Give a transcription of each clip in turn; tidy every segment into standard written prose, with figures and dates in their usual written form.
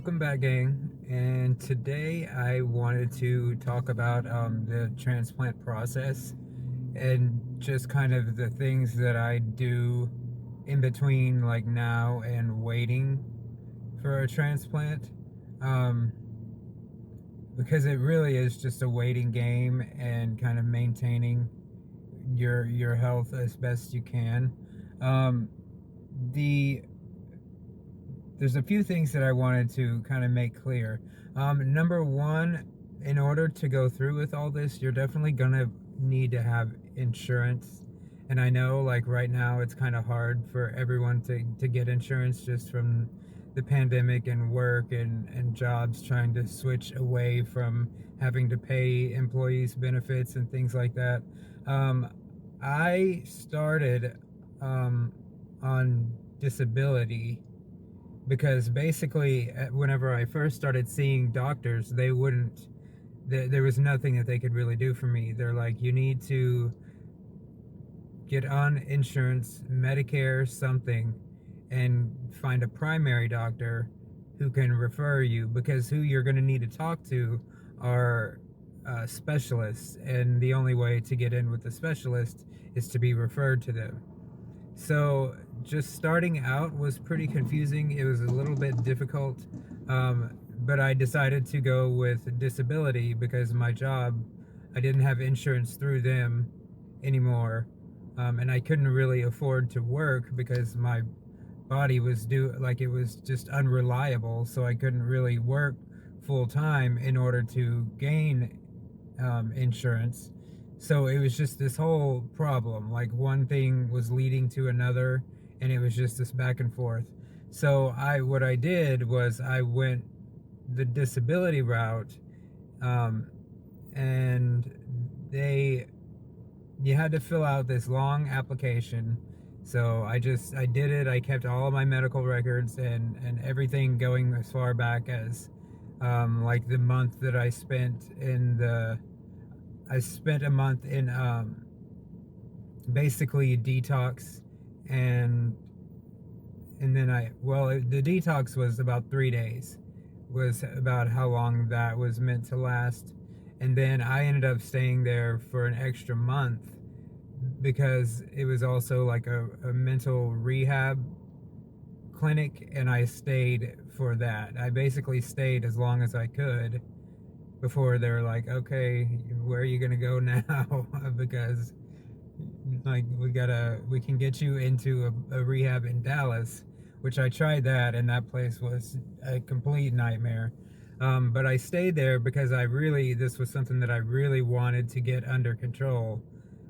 Welcome back, gang. And today I wanted to talk about the transplant process and just kind of the things that I do in between, like now and waiting for a transplant. Um, because it really is just a waiting game and kind of maintaining your health as best you can. Um, the there's a few things that I wanted to kind of make clear. Number one, in order to go through with all this, you're definitely gonna need to have insurance. And I know, like right now, it's kind of hard for everyone to get insurance just from the pandemic and work and jobs trying to switch away from having to pay employees benefits and things like that. Um, I started on disability because basically whenever I first started seeing doctors, they wouldn't there was nothing that they could really do for me. They're like, you need to get on insurance, Medicare, something, and find a primary doctor who can refer you, because who you're going to need to talk to are specialists, and the only way to get in with the specialist is to be referred to them. So just starting out was pretty confusing. It was a little bit difficult, but I decided to go with disability because my job, I didn't have insurance through them anymore, and I couldn't really afford to work because my body was it was just unreliable, so I couldn't really work full time in order to gain insurance. So it was just this whole problem. Like one thing was leading to another, and it was just this back and forth. So what I did was I went the disability route, um, and they you had to fill out this long application. So I did it. I kept all of my medical records and everything going as far back as like the month that I spent a month in basically detox, and then the detox was about 3 days, was about how long that was meant to last. And then I ended up staying there for an extra month because it was also like a mental rehab clinic, and I stayed for that. I basically stayed as long as I could before they're like, okay, where are you gonna go now? Because like we can get you into a rehab in Dallas, which I tried that, and that place was a complete nightmare. But I stayed there because this was something that I really wanted to get under control.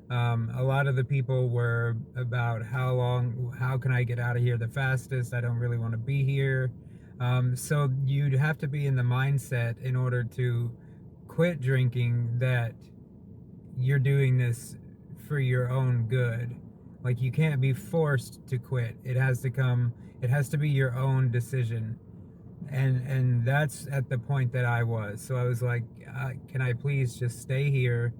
A lot of the people were about how can I get out of here the fastest? I don't really want to be here. So you'd have to be in the mindset in order to quit drinking that you're doing this for your own good. Like you can't be forced to quit. It has to be your own decision. And that's at the point that I was. So I was like, can I please just stay here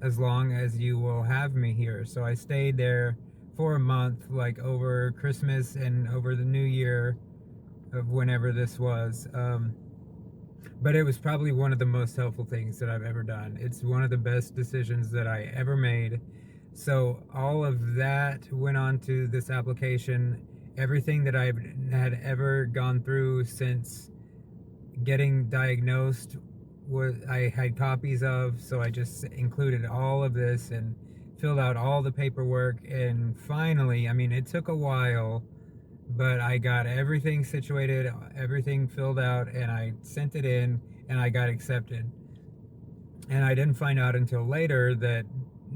as long as you will have me here? So I stayed there for a month, like over Christmas and over the New Year of whenever this was. But it was probably one of the most helpful things that I've ever done. It's one of the best decisions that I ever made. So all of that went on to this application. Everything that I had ever gone through since getting diagnosed I had copies of. So I just included all of this and filled out all the paperwork. And finally, I mean, it took a while, but I got everything situated, everything filled out, and I sent it in, and I got accepted. And I didn't find out until later that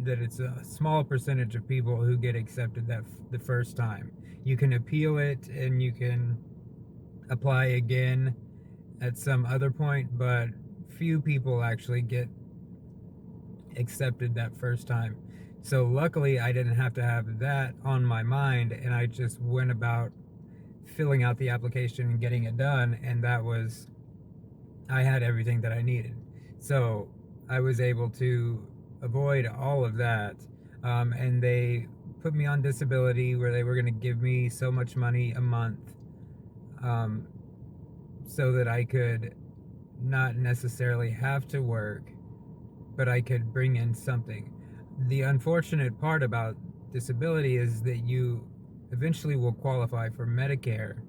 it's a small percentage of people who get accepted the first time. You can appeal it and you can apply again at some other point, but few people actually get accepted that first time. So luckily I didn't have to have that on my mind, and I just went about filling out the application and getting it done, and I had everything that I needed. So I was able to avoid all of that, and they put me on disability where they were going to give me so much money a month. so that I could not necessarily have to work, but I could bring in something. The unfortunate part about disability is that you eventually will qualify for Medicare,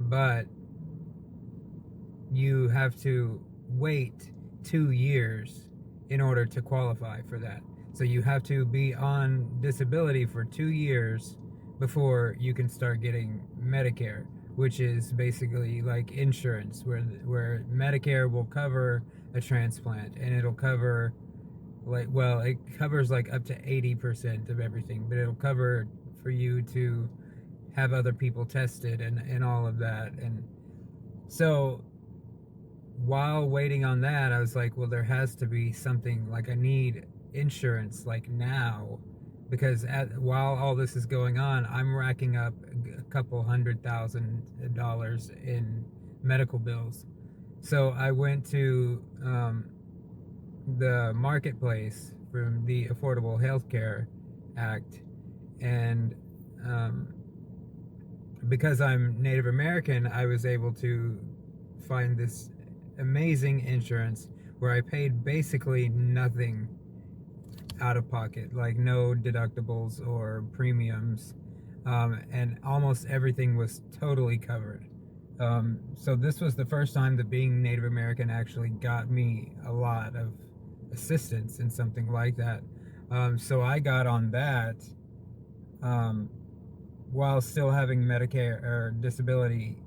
but you have to wait 2 years in order to qualify for that. So you have to be on disability for 2 years before you can start getting Medicare, which is basically like insurance, where Medicare will cover a transplant, and it'll cover, like, well, it covers like up to 80% of everything, but it'll cover for you to have other people tested and all of that. And so while waiting on that, I was like, well, there has to be something, like I need insurance like now, because while all this is going on, I'm racking up a couple $100,000 in medical bills. So I went to the marketplace from the Affordable Health Care Act, and um, because I'm Native American, I was able to find this amazing insurance where I paid basically nothing out of pocket, like no deductibles or premiums, and almost everything was totally covered. So this was the first time that being Native American actually got me a lot of assistance in something like that. So I got on that um, while still having Medicare or disability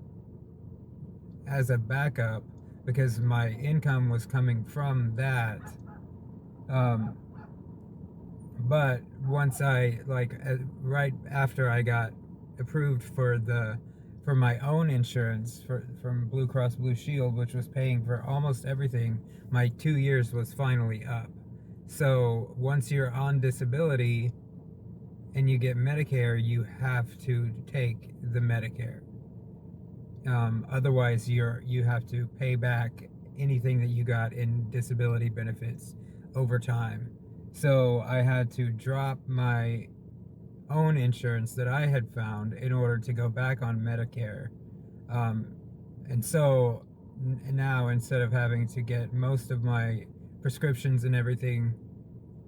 as a backup, because my income was coming from that. Um, but once I, like, right after I got approved for my own insurance from Blue Cross Blue Shield, which was paying for almost everything, my 2 years was finally up. So once you're on disability and you get Medicare, you have to take the Medicare. Otherwise, you have to pay back anything that you got in disability benefits over time. So I had to drop my own insurance that I had found in order to go back on Medicare. Um, and so now, instead of having to get most of my prescriptions and everything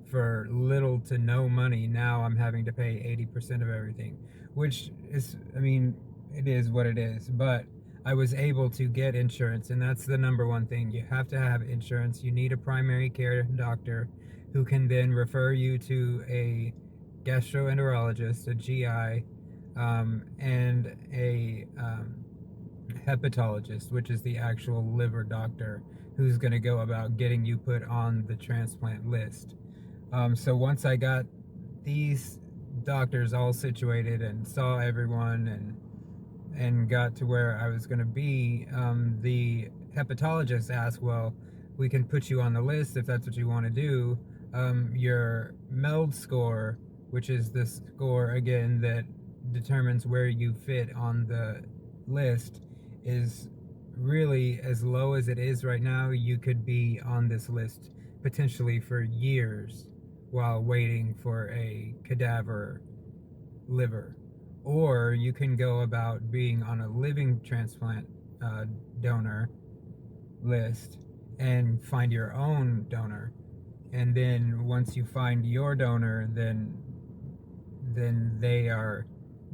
for little to no money, now I'm having to pay 80% of everything, which is, I mean, it is what it is. But I was able to get insurance, and that's the number one thing. You have to have insurance. You need a primary care doctor who can then refer you to a gastroenterologist, a GI, and a hepatologist, which is the actual liver doctor who's going to go about getting you put on the transplant list. So once I got these doctors all situated and saw everyone and got to where I was going to be, the hepatologist asked, well, we can put you on the list if that's what you want to do. Your MELD score, which is the score, again, that determines where you fit on the list, is really as low as it is right now. You could be on this list potentially for years while waiting for a cadaver liver. Or you can go about being on a living transplant donor list and find your own donor. And then once you find your donor, then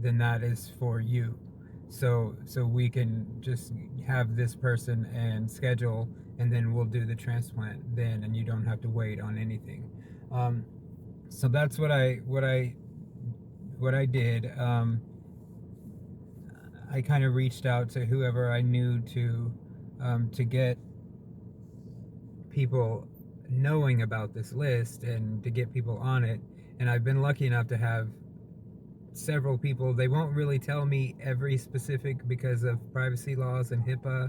that is for you. So we can just have this person and schedule, and then we'll do the transplant then, and you don't have to wait on anything. So that's what I did. I kind of reached out to whoever I knew to get people knowing about this list and to get people on it. And I've been lucky enough to have several people. They won't really tell me every specific because of privacy laws and HIPAA,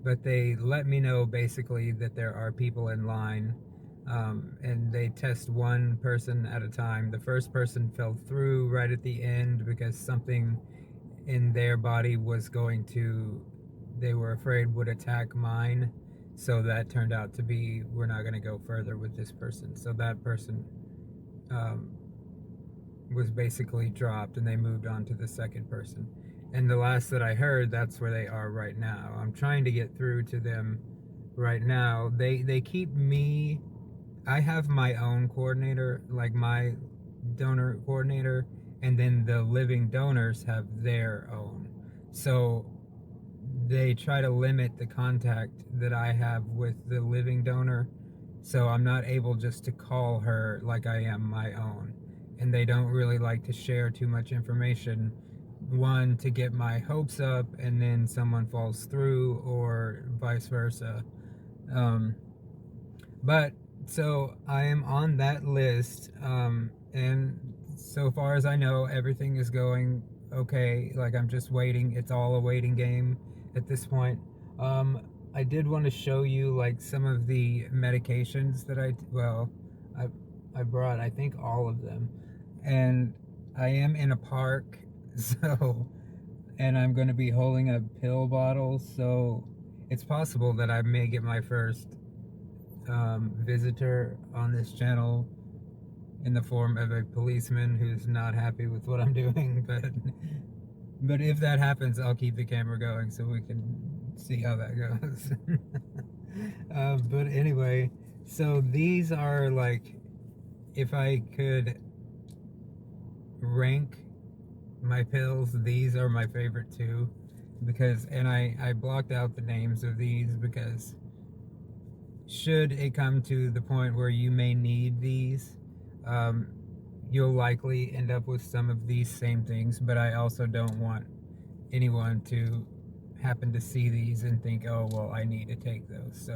but they let me know basically that there are people in line, and they test one person at a time. The first person fell through right at the end because something in their body was going to, they were afraid would attack mine. So that turned out to be, we're not going to go further with this person. So that person was basically dropped, and they moved on to the second person. And the last that I heard, that's where they are right now. I'm trying to get through to them right now. They keep me. I have my own coordinator, like my donor coordinator, and then the living donors have their own. So they try to limit the contact that I have with the living donor. So I'm not able just to call her like I am my own. And they don't really like to share too much information. One, to get my hopes up, and then someone falls through, or vice versa. Um, but so I am on that list, and so far as I know, everything is going okay. Like, I'm just waiting. It's all a waiting game at this point. I did want to show you like some of the medications that I I brought, I think, all of them, and I am in a park, so, and I'm going to be holding a pill bottle, so it's possible that I may get my first visitor on this channel in the form of a policeman who's not happy with what I'm doing. But if that happens, I'll keep the camera going so we can see how that goes. But anyway, so these are like, if I could rank my pills, these are my favorite too, because, and I blocked out the names of these because should it come to the point where you may need these, um, you'll likely end up with some of these same things. But I also don't want anyone to happen to see these and think, oh, well, I need to take those.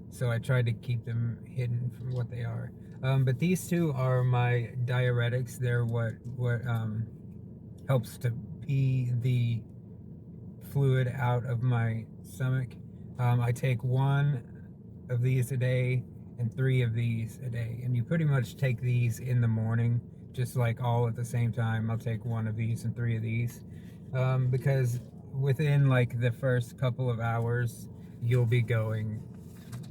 So I tried to keep them hidden from what they are. But these two are my diuretics. They're what helps to pee the fluid out of my stomach. I take one of these a day and 3 of these a day, and you pretty much take these in the morning, just like all at the same time. I'll take 1 of these and 3 of these, because within like the first couple of hours you'll be going,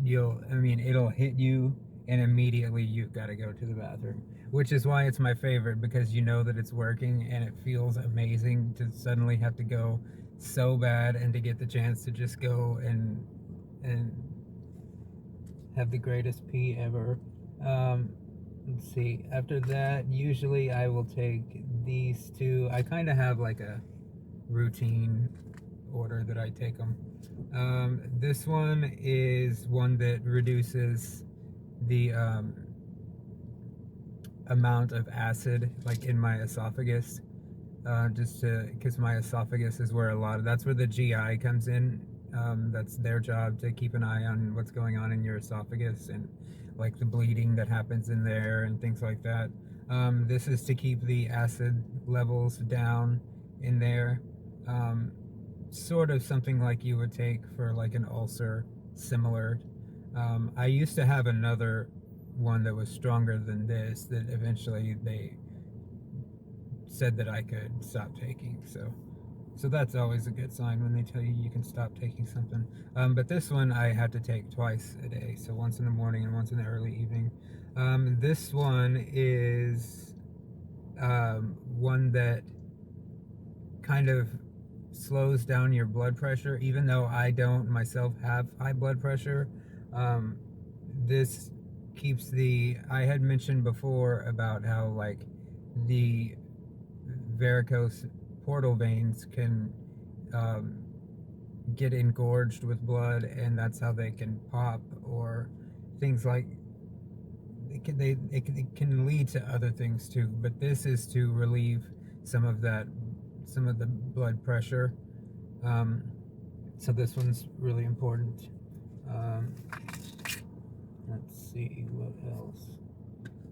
I mean, it'll hit you and immediately you've got to go to the bathroom, which is why it's my favorite, because you know that it's working and it feels amazing to suddenly have to go so bad, and to get the chance to just go and have the greatest pee ever. Let's see, after that, usually I will take these two. I kind of have like a routine order that I take them. This one is one that reduces the amount of acid like in my esophagus, just to, because my esophagus is where that's where the GI comes in. That's their job, to keep an eye on what's going on in your esophagus and like the bleeding that happens in there and things like that. This is to keep the acid levels down in there. Sort of something like you would take for like an ulcer, similar. I used to have another one that was stronger than this that eventually they said that I could stop taking. So that's always a good sign when they tell you you can stop taking something. But this one I had to take twice a day, so once in the morning and once in the early evening. This one is one that kind of slows down your blood pressure, even though I don't myself have high blood pressure. This keeps I had mentioned before about how like the varicose portal veins can get engorged with blood, and that's how they can pop, or things like it can lead to other things too. But this is to relieve some of the blood pressure. So this one's really important. Let's see what else.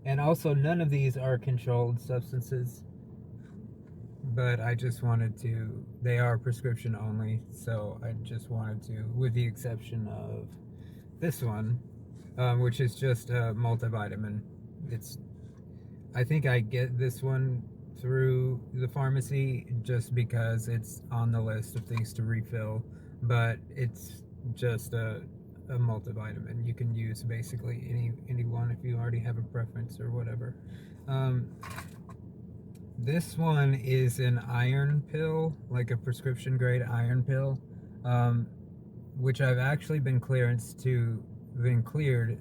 And also, none of these are controlled substances, but I just wanted to, they are prescription only, so I just wanted to, with the exception of this one, which is just a multivitamin. I think I get this one through the pharmacy just because it's on the list of things to refill, but it's just a multivitamin. You can use basically any one if you already have a preference or whatever. This one is an iron pill, like a prescription grade iron pill, um, which I've actually been cleared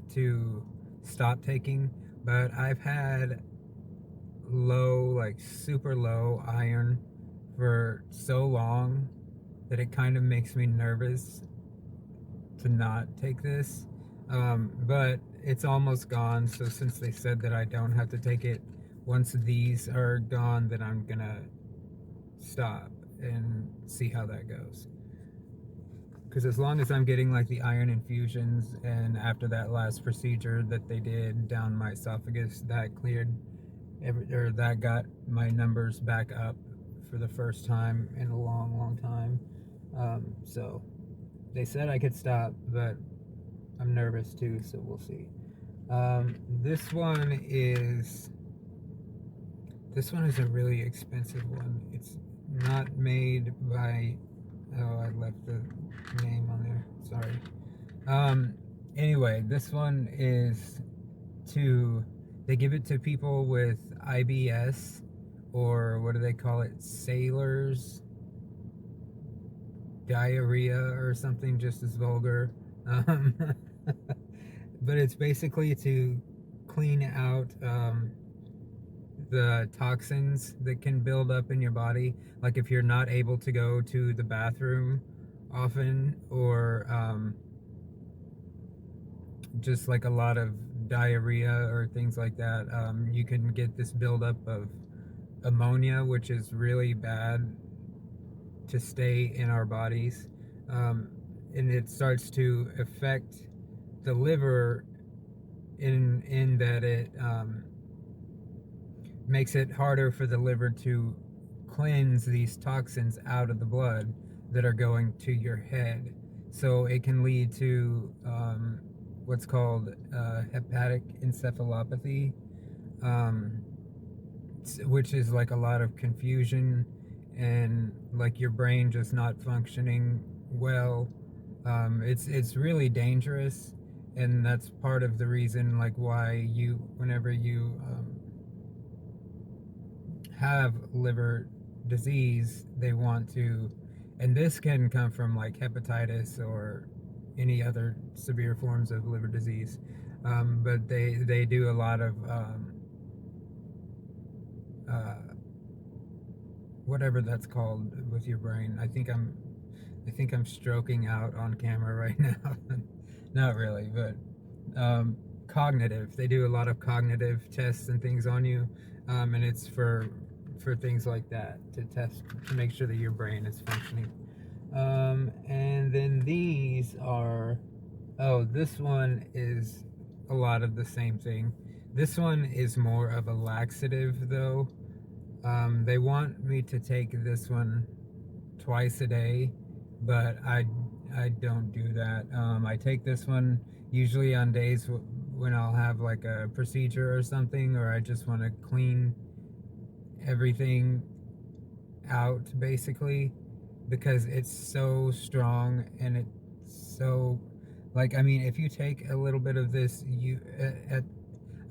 to stop taking, but I've had low, like super low iron for so long that it kind of makes me nervous to not take this. But it's almost gone, so since they said that I don't have to take it once these are gone, then I'm gonna stop and see how that goes. Because as long as I'm getting like the iron infusions, and after that last procedure that they did down my esophagus, that cleared or that got my numbers back up for the first time in a long, long time. So they said I could stop, but I'm nervous too, so we'll see. This one is a really expensive one. It's not made by. Oh, I left the name on there. Sorry. Anyway, this one is to. They give it to people with IBS, or what do they call it? Sailors diarrhea or something just as vulgar. Um, but it's basically to clean out the toxins that can build up in your body. Like if you're not able to go to the bathroom often, or just like a lot of diarrhea or things like that, you can get this buildup of ammonia, which is really bad to stay in our bodies. And it starts to affect the liver in that it makes it harder for the liver to cleanse these toxins out of the blood that are going to your head. So it can lead to what's called hepatic encephalopathy, um, which is like a lot of confusion and like your brain just not functioning well. It's really dangerous, and that's part of the reason like why whenever you have liver disease, they want to, and this can come from like hepatitis or any other severe forms of liver disease, but they do a lot of uh, whatever that's called with your brain. I think I'm stroking out on camera right now. Not really, but cognitive. They do a lot of cognitive tests and things on you, and it's for things like that, to test to make sure that your brain is functioning. And then these are. Oh, this one is a lot of the same thing. This one is more of a laxative, though. They want me to take this one twice a day, but I don't do that. I take this one usually on days when I'll have like a procedure or something, or I just want to clean everything out basically, because it's so strong and it's so, like, I mean, if you take a little bit of this,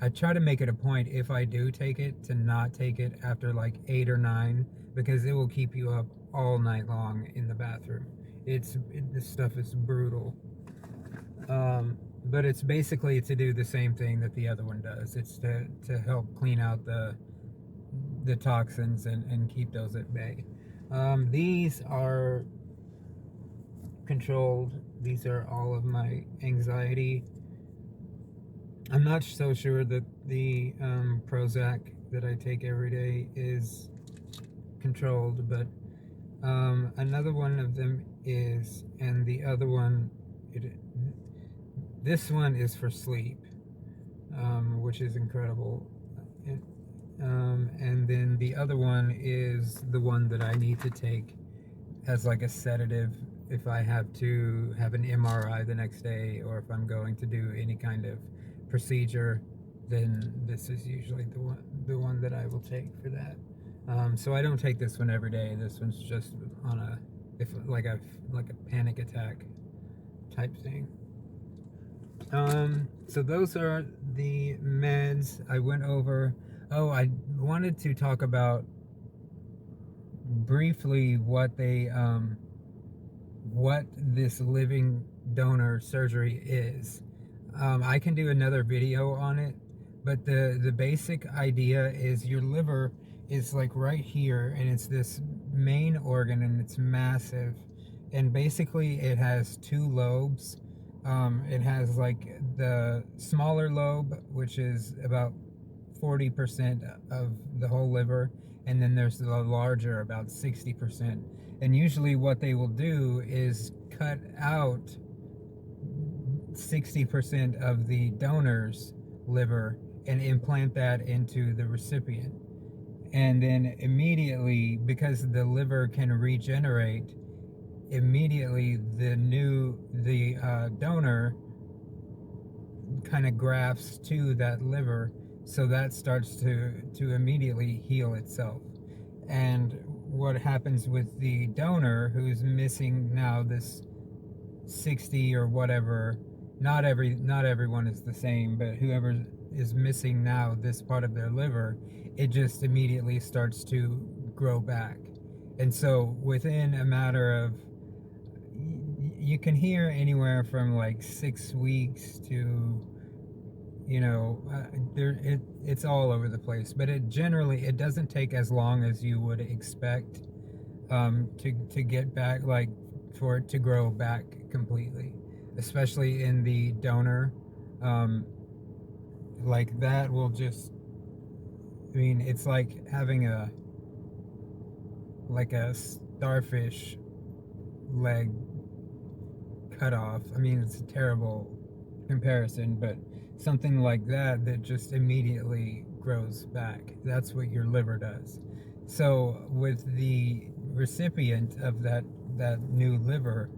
I try to make it a point, if I do take it, to not take it after like 8 or 9, because it will keep you up all night long in the bathroom. This stuff is brutal. But it's basically to do the same thing that the other one does. It's to help clean out the toxins and keep those at bay. These are controlled. These are all of my anxiety. I'm not so sure that the Prozac that I take every day is controlled, but another one of them is, and the other one, this one is for sleep, which is incredible. And then the other one is the one that I need to take as like a sedative if I have to have an MRI the next day, or if I'm going to do any kind of procedure, then this is usually the one that I will take for that. So I don't take this one every day. This one's just on a, if like a panic attack type thing. So those are the meds I went over. Oh, I wanted to talk about briefly what this living donor surgery is. I can do another video on it, but the basic idea is your liver is like right here, and it's this main organ, and it's massive, and basically it has two lobes. It has like the smaller lobe, which is about 40% of the whole liver, and then there's the larger, about 60%. And usually what they will do is cut out 60% of the donor's liver and implant that into the recipient. And then immediately, because the liver can regenerate, immediately the donor kind of grafts to that liver, so that starts to immediately heal itself. And what happens with the donor who's missing now this 60 or whatever, not everyone is the same, but whoever is missing now this part of their liver, it just immediately starts to grow back. And so within a matter of, you can hear anywhere from like 6 weeks to, it's all over the place, but it doesn't take as long as you would expect to get back, like for it to grow back completely, especially in the donor. Like that will just, it's like having a starfish leg cut off. It's a terrible comparison, but something like that just immediately grows back. That's what your liver does. So with the recipient of that new liver,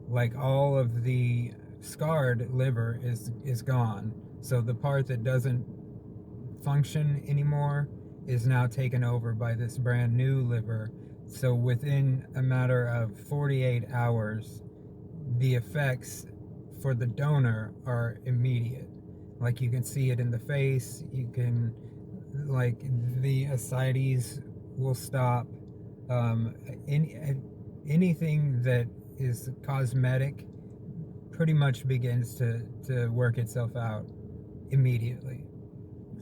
like all of the scarred liver is gone. So the part that doesn't function anymore is now taken over by this brand new liver. So within a matter of 48 hours, the effects for the donor are immediate. Like you can see it in the face, you can, like, the ascites will stop. Anything that is cosmetic pretty much begins to work itself out immediately.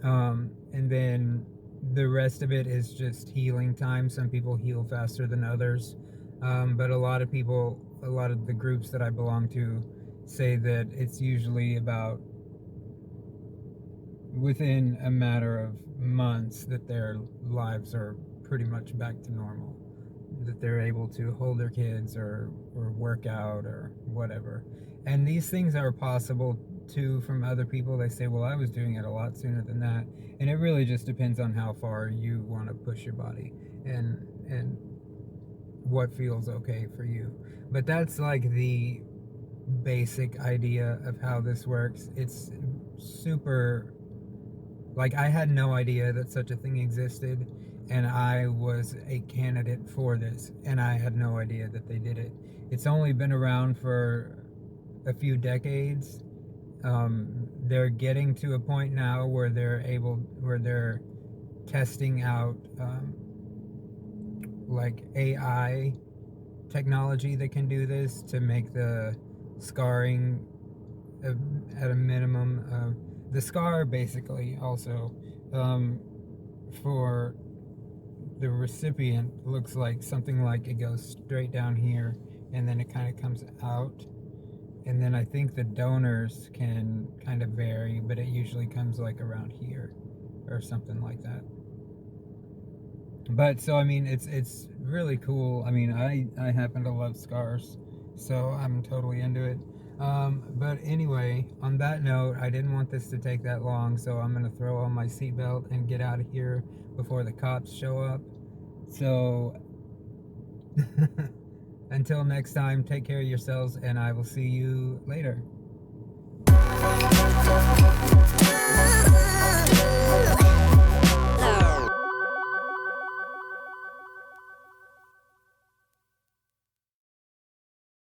And then the rest of it is just healing time. Some people heal faster than others. But a lot of the groups that I belong to say that it's usually about within a matter of months that their lives are pretty much back to normal, that they're able to hold their kids or work out or whatever. And these things are possible too from other people. They say, well, I was doing it a lot sooner than that. And it really just depends on how far you want to push your body and what feels okay for you. But that's like the basic idea of how this works. It's super, like, I had no idea that such a thing existed, and I was a candidate for this, and I had no idea that they did it. It's only been around for a few decades. They're getting to a point now where they're testing out like AI technology that can do this to make the scarring at a minimum. The scar basically also for the recipient looks like something like it goes straight down here and then it kind of comes out. And then I think the donors can kind of vary, but it usually comes like around here or something like that. But so, it's really cool. I happen to love scars, so I'm totally into it. But anyway, on that note, I didn't want this to take that long, so I'm gonna throw on my seatbelt and get out of here before the cops show up. So until next time, take care of yourselves, and I will see you later.